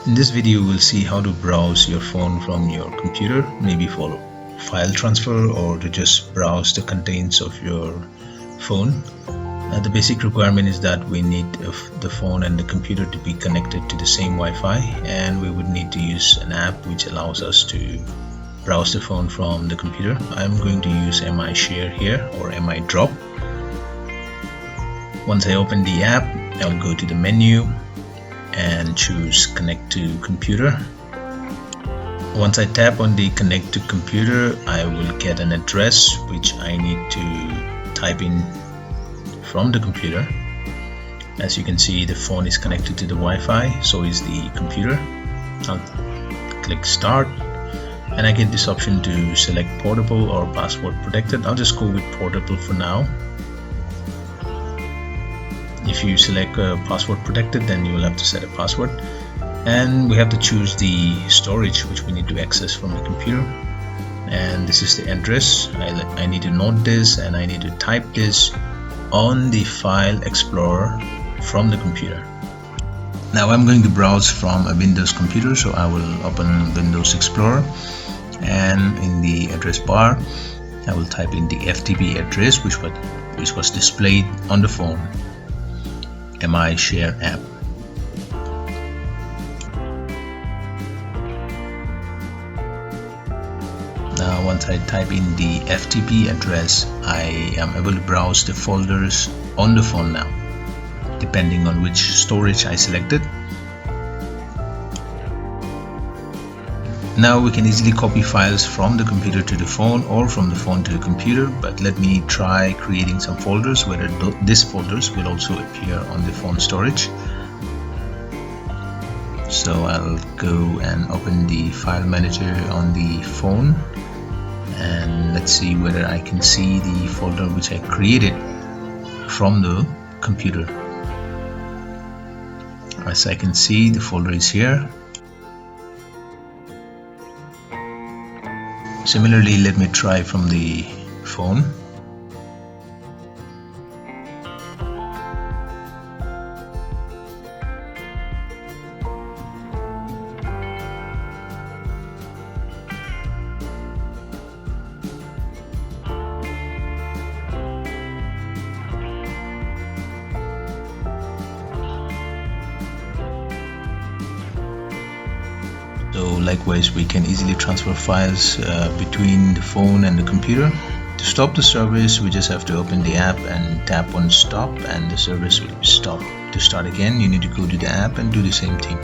In this video, we'll see how to browse your phone from your computer, maybe for file transfer or to just browse the contents of your phone. The basic requirement is that we need the phone and the computer to be connected to the same Wi-Fi, and we would need to use an app which allows us to browse the phone from the computer. I'm going to use MI Share here, or MI Drop. Once I open the app, I'll go to the menu and choose Connect to Computer. Once I tap on the Connect to Computer, I will get an address which I need to type in from the computer. As you can see, the phone is connected to the Wi-Fi, so is the computer. I'll click Start, and I get this option to select portable or password protected. I'll just go with portable for now. If you select password protected, then you will have to set a password, and we have to choose the storage which we need to access from the computer, and this is the address. I need to note this, and I need to type this on the File Explorer from the computer. Now I'm going to browse from a Windows computer, so I will open Windows Explorer, and in the address bar I will type in the FTP address which was displayed on the phone. MI Share app. Now once I type in the FTP address, I am able to browse the folders on the phone now, depending on which storage I selected. Now we can easily copy files from the computer to the phone or from the phone to the computer, but let me try creating some folders where these folders will also appear on the phone storage. So I'll go and open the file manager on the phone, and let's see whether I can see the folder which I created from the computer. As I can see, the folder is here. Similarly, let me try from the phone. So likewise, we can easily transfer files between the phone and the computer. To stop the service, we just have to open the app and tap on stop, and the service will stop. To start again, you need to go to the app and do the same thing.